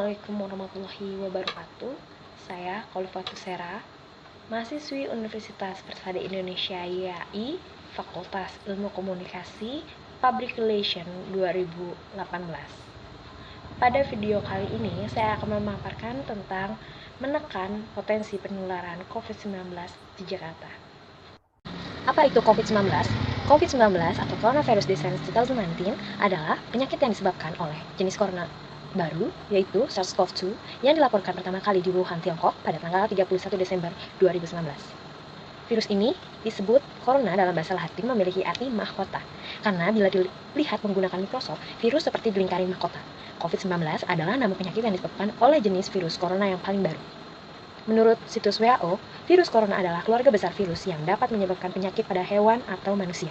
Assalamualaikum warahmatullahi wabarakatuh. Saya Khalifatus Sera, mahasiswi Universitas Persada Indonesia YAI, Fakultas Ilmu Komunikasi, Public Relation 2018. Pada video kali ini, saya akan memaparkan tentang menekan potensi penularan COVID-19 di Jakarta. Apa itu COVID-19? COVID-19 atau Coronavirus Disease 2019 adalah penyakit yang disebabkan oleh jenis corona baru, yaitu SARS-CoV-2, yang dilaporkan pertama kali di Wuhan, Tiongkok pada tanggal 31 Desember 2019. Virus ini disebut corona dalam bahasa Latin memiliki arti mahkota, karena bila dilihat menggunakan mikroskop, virus seperti dilingkari mahkota. COVID-19 adalah nama penyakit yang disebabkan oleh jenis virus corona yang paling baru. Menurut situs WHO, virus corona adalah keluarga besar virus yang dapat menyebabkan penyakit pada hewan atau manusia.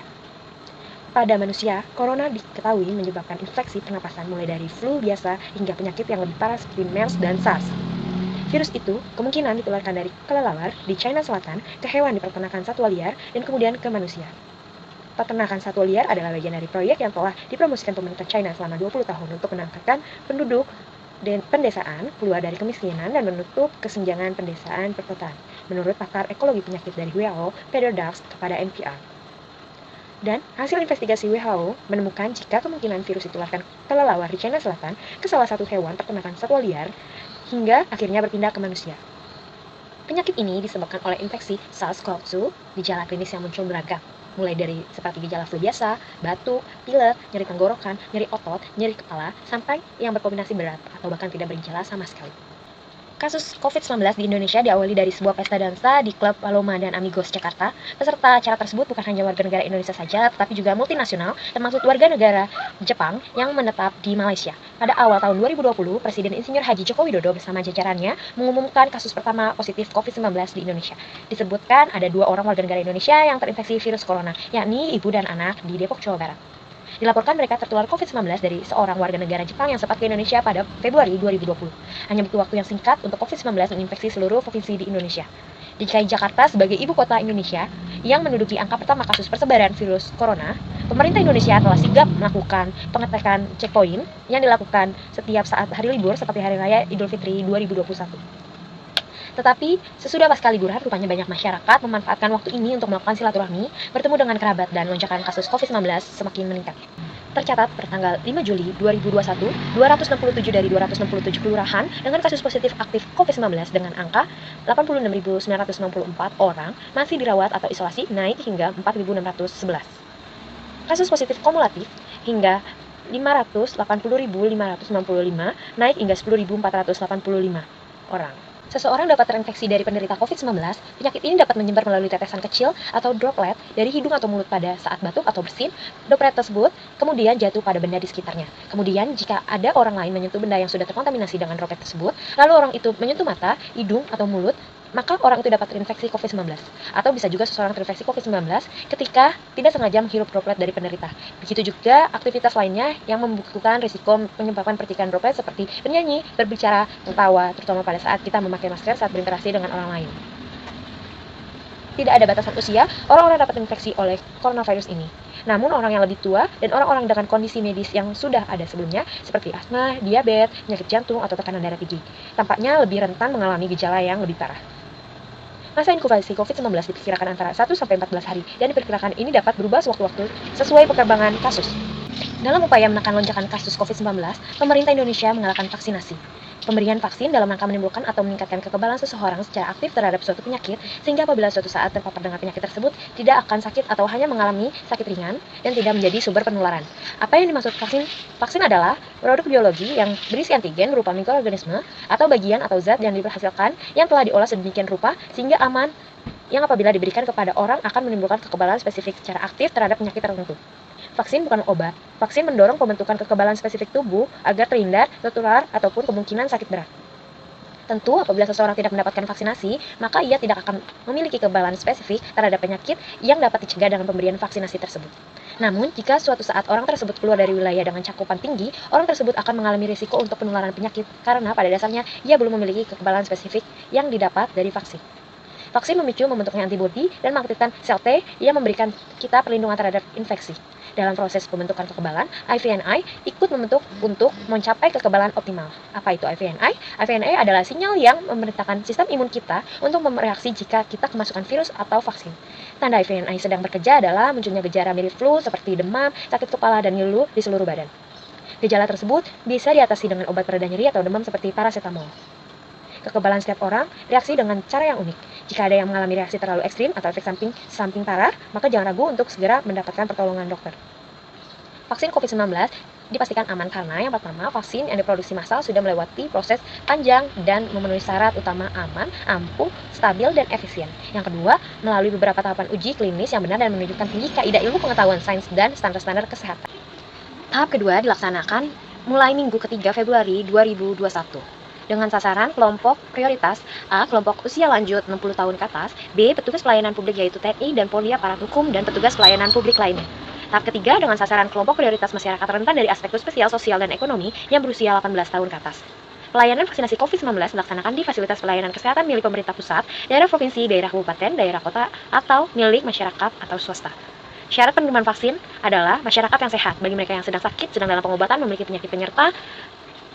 Pada manusia, corona diketahui menyebabkan infeksi pernapasan mulai dari flu biasa hingga penyakit yang lebih parah seperti MERS dan SARS. Virus itu kemungkinan ditularkan dari kelelawar di China Selatan ke hewan di peternakan satwa liar dan kemudian ke manusia. Peternakan satwa liar adalah bagian dari proyek yang telah dipromosikan pemerintah China selama 20 tahun untuk menangkapkan penduduk dan pendesaan keluar dari kemiskinan dan menutup kesenjangan pendesaan perkotaan, menurut pakar ekologi penyakit dari WHO, Peter Daszak, kepada NPR. Dan hasil investigasi WHO menemukan jika kemungkinan virus ditularkan kelelawar di China Selatan ke salah satu hewan peternakan satwa liar hingga akhirnya berpindah ke manusia. Penyakit ini disebabkan oleh infeksi SARS-CoV-2, gejala klinis yang muncul beragam, mulai dari seperti gejala flu biasa, batuk, pilek, nyeri tenggorokan, nyeri otot, nyeri kepala, sampai yang berkombinasi berat atau bahkan tidak bergejala sama sekali. Kasus COVID-19 di Indonesia diawali dari sebuah pesta dansa di klub Paloma dan Amigos Jakarta. Peserta acara tersebut bukan hanya warga negara Indonesia saja, tetapi juga multinasional, termasuk warga negara Jepang yang menetap di Malaysia. Pada awal tahun 2020, Presiden Insinyur Haji Joko Widodo bersama jajarannya mengumumkan kasus pertama positif COVID-19 di Indonesia. Disebutkan ada 2 orang warga negara Indonesia yang terinfeksi virus corona, yakni ibu dan anak di Depok, Jawa Barat. Dilaporkan mereka tertular COVID-19 dari seorang warga negara Jepang yang sempat ke Indonesia pada Februari 2020. Hanya butuh waktu yang singkat untuk COVID-19 menginfeksi seluruh provinsi di Indonesia. DKI Jakarta sebagai ibu kota Indonesia yang menduduki angka pertama kasus persebaran virus corona, pemerintah Indonesia telah sigap melakukan pengecekan checkpoint yang dilakukan setiap saat hari libur seperti Hari Raya Idul Fitri 2021. Tetapi, sesudah pasca liburan, rupanya banyak masyarakat memanfaatkan waktu ini untuk melakukan silaturahmi, bertemu dengan kerabat, dan lonjakan kasus COVID-19 semakin meningkat. Tercatat per tanggal 5 Juli 2021, 267 dari 267 kelurahan dengan kasus positif aktif COVID-19 dengan angka 86.964 orang masih dirawat atau isolasi naik hingga 4.611. Kasus positif kumulatif hingga 580.595 naik hingga 10.485 orang. Seseorang dapat terinfeksi dari penderita COVID-19, penyakit ini dapat menyebar melalui tetesan kecil atau droplet dari hidung atau mulut pada saat batuk atau bersin. Droplet tersebut kemudian jatuh pada benda di sekitarnya. Kemudian, jika ada orang lain menyentuh benda yang sudah terkontaminasi dengan droplet tersebut, lalu orang itu menyentuh mata, hidung, atau mulut, maka orang itu dapat terinfeksi COVID-19. Atau bisa juga seseorang terinfeksi COVID-19 ketika tidak sengaja menghirup droplet dari penderita. Begitu juga aktivitas lainnya yang membutuhkan risiko menyebabkan percikan droplet seperti bernyanyi, berbicara, tertawa, terutama pada saat kita memakai masker saat berinteraksi dengan orang lain. Tidak ada batasan usia, orang-orang dapat terinfeksi oleh coronavirus ini. Namun orang yang lebih tua dan orang-orang dengan kondisi medis yang sudah ada sebelumnya seperti asma, diabetes, penyakit jantung, atau tekanan darah tinggi, tampaknya lebih rentan mengalami gejala yang lebih parah. Masa inkubasi COVID-19 diperkirakan antara 1-14 hari dan diperkirakan ini dapat berubah sewaktu-waktu sesuai perkembangan kasus. Dalam upaya menekan lonjakan kasus COVID-19, pemerintah Indonesia mengalahkan vaksinasi. Pemberian vaksin dalam rangka menimbulkan atau meningkatkan kekebalan seseorang secara aktif terhadap suatu penyakit, sehingga apabila suatu saat terpapar dengan penyakit tersebut, tidak akan sakit atau hanya mengalami sakit ringan dan tidak menjadi sumber penularan. Apa yang dimaksud vaksin? Vaksin adalah produk biologi yang berisi antigen berupa mikroorganisme atau bagian atau zat yang dihasilkan yang telah diolah sedemikian rupa sehingga aman, yang apabila diberikan kepada orang akan menimbulkan kekebalan spesifik secara aktif terhadap penyakit tertentu. Vaksin bukan obat. Vaksin mendorong pembentukan kekebalan spesifik tubuh agar terhindar, tertular, ataupun kemungkinan sakit berat. Tentu, apabila seseorang tidak mendapatkan vaksinasi, maka ia tidak akan memiliki kekebalan spesifik terhadap penyakit yang dapat dicegah dengan pemberian vaksinasi tersebut. Namun, jika suatu saat orang tersebut keluar dari wilayah dengan cakupan tinggi, orang tersebut akan mengalami risiko untuk penularan penyakit karena pada dasarnya ia belum memiliki kekebalan spesifik yang didapat dari vaksin. Vaksin memicu membentuknya antibodi dan mengaktifkan sel T yang memberikan kita perlindungan terhadap infeksi. Dalam proses pembentukan kekebalan, IVNI ikut membentuk untuk mencapai kekebalan optimal. Apa itu IVNI? IVNI adalah sinyal yang memerintahkan sistem imun kita untuk bereaksi jika kita kemasukan virus atau vaksin. Tanda IVNI sedang bekerja adalah munculnya gejala mirip flu seperti demam, sakit kepala, dan ngilu di seluruh badan. Gejala tersebut bisa diatasi dengan obat pereda nyeri atau demam seperti paracetamol. Kekebalan setiap orang reaksi dengan cara yang unik. Jika ada yang mengalami reaksi terlalu ekstrim atau efek samping parah, maka jangan ragu untuk segera mendapatkan pertolongan dokter. Vaksin COVID-19 dipastikan aman karena yang pertama, vaksin yang diproduksi massal sudah melewati proses panjang dan memenuhi syarat utama aman, ampuh, stabil, dan efisien. Yang kedua, melalui beberapa tahapan uji klinis yang benar dan menunjukkan tinggi kaidah ilmu pengetahuan sains dan standar-standar kesehatan. Tahap kedua dilaksanakan mulai Minggu ketiga Februari 2021 dengan sasaran kelompok prioritas A. Kelompok usia lanjut 60 tahun ke atas, B. Petugas pelayanan publik yaitu TNI dan Polri, aparat hukum, dan petugas pelayanan publik lainnya. Tahap ketiga dengan sasaran kelompok prioritas masyarakat rentan dari aspek spesial, sosial, dan ekonomi yang berusia 18 tahun ke atas. Pelayanan vaksinasi COVID-19 dilaksanakan di fasilitas pelayanan kesehatan milik pemerintah pusat, daerah provinsi, daerah kabupaten, daerah kota, atau milik masyarakat atau swasta. Syarat penerimaan vaksin adalah masyarakat yang sehat. Bagi mereka yang sedang sakit, sedang dalam pengobatan, memiliki penyakit penyerta,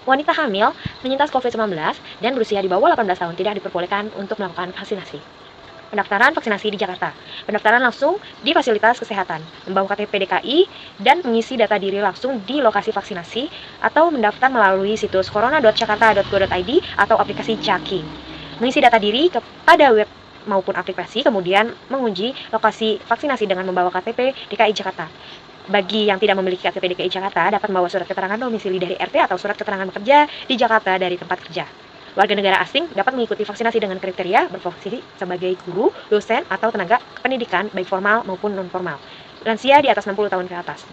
wanita hamil, penyintas COVID-19, dan berusia di bawah 18 tahun tidak diperbolehkan untuk melakukan vaksinasi. Pendaftaran vaksinasi di Jakarta. Pendaftaran langsung di fasilitas kesehatan, membawa KTP DKI, dan mengisi data diri langsung di lokasi vaksinasi, atau mendaftar melalui situs corona.jakarta.go.id atau aplikasi Jaki. Mengisi data diri pada web maupun aplikasi, kemudian mengunci lokasi vaksinasi dengan membawa KTP DKI Jakarta. Bagi yang tidak memiliki KTP DKI Jakarta, dapat membawa surat keterangan domisili dari RT atau surat keterangan bekerja di Jakarta dari tempat kerja. Warga negara asing dapat mengikuti vaksinasi dengan kriteria berprofesi sebagai guru, dosen, atau tenaga pendidikan baik formal maupun non-formal. Lansia di atas 60 tahun ke atas.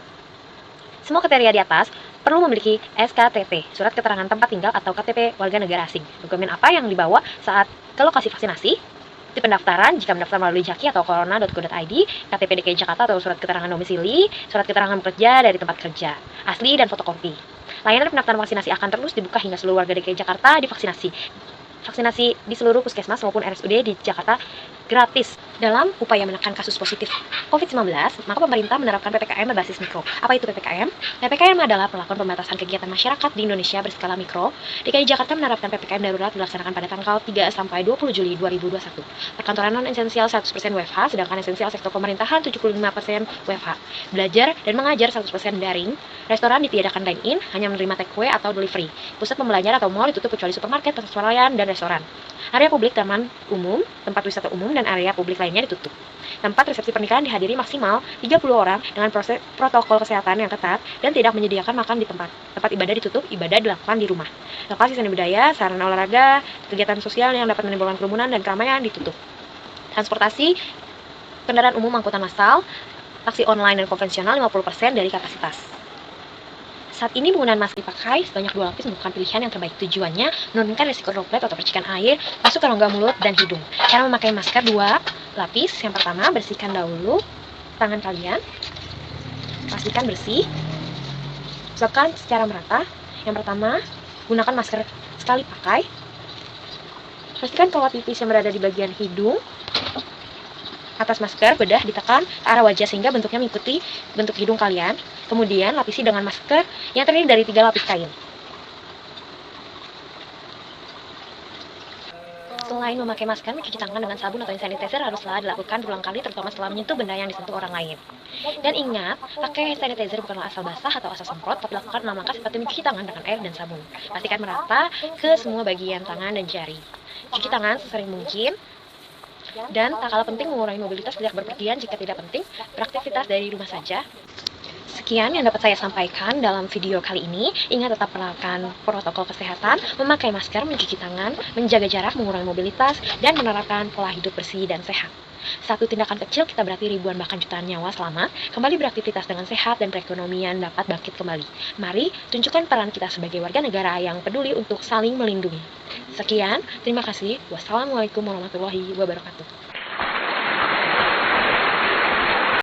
Semua kriteria di atas perlu memiliki SKTP, surat keterangan tempat tinggal atau KTP warga negara asing. Dokumen apa yang dibawa saat ke lokasi vaksinasi? Di pendaftaran, jika mendaftar melalui Jaki atau corona.go.id, KTP DKI Jakarta atau surat keterangan domisili, surat keterangan bekerja dari tempat kerja, asli dan fotokopi. Layanan pendaftaran vaksinasi akan terus dibuka hingga seluruh warga DKI Jakarta divaksinasi. Vaksinasi di seluruh puskesmas maupun RSUD di Jakarta gratis. Dalam upaya menekan kasus positif COVID-19, maka pemerintah menerapkan PPKM berbasis mikro. Apa itu PPKM? PPKM adalah perlakuan pembatasan kegiatan masyarakat di Indonesia berskala mikro. DKI Jakarta menerapkan PPKM darurat dilaksanakan pada tanggal 3 sampai 20 Juli 2021. Perkantoran non-esensial 100% WFH, sedangkan esensial sektor pemerintahan 75% WFH. Belajar dan mengajar 100% daring. Restoran ditiadakan dine-in, hanya menerima take-away atau delivery. Pusat pembelajaran atau mall ditutup kecuali supermarket, persualian, dan restoran. Area publik, taman umum, tempat wisata umum, dan area publik lainnya ditutup. Tempat resepsi pernikahan dihadiri maksimal 30 orang dengan protokol kesehatan yang ketat dan tidak menyediakan makan di tempat. Tempat ibadah ditutup, ibadah dilakukan di rumah. Lokasi seni budaya, sarana olahraga, kegiatan sosial yang dapat menimbulkan kerumunan dan keramaian ditutup. Transportasi, kendaraan umum angkutan massal, taksi online dan konvensional 50% dari kapasitas. Saat ini penggunaan masker dipakai sebanyak 2 lapis merupakan pilihan yang terbaik. Tujuannya menurunkan risiko droplet atau percikan air masuk ke rongga mulut dan hidung. Cara memakai masker 2 lapis. Yang pertama, bersihkan dahulu tangan kalian. Pastikan bersih. Usapkan secara merata. Yang pertama, gunakan masker sekali pakai. Pastikan kawat pipis yang berada di bagian hidung. Atas masker, bedah ditekan ke arah wajah sehingga bentuknya mengikuti bentuk hidung kalian. Kemudian lapisi dengan masker yang terdiri dari 3 lapis kain. Selain memakai masker, mencuci tangan dengan sabun atau hand sanitizer haruslah dilakukan berulang kali, terutama setelah menyentuh benda yang disentuh orang lain. Dan ingat, pakai hand sanitizer bukanlah asal basah atau asal semprot, tapi lakukan 6 langkah seperti mencuci tangan dengan air dan sabun. Pastikan merata ke semua bagian tangan dan jari. Cuci tangan sesering mungkin. Dan tak kalah penting mengurangi mobilitas, tidak berpergian jika tidak penting, beraktivitas dari rumah saja. Sekian yang dapat saya sampaikan dalam video kali ini. Ingat tetap menerapkan protokol kesehatan, memakai masker, mencuci tangan, menjaga jarak, mengurangi mobilitas, dan menerapkan pola hidup bersih dan sehat. Satu tindakan kecil kita berarti ribuan bahkan jutaan nyawa selamat, kembali beraktivitas dengan sehat dan perekonomian dapat bangkit kembali. Mari tunjukkan peran kita sebagai warga negara yang peduli untuk saling melindungi. Sekian, terima kasih. Wassalamualaikum warahmatullahi wabarakatuh.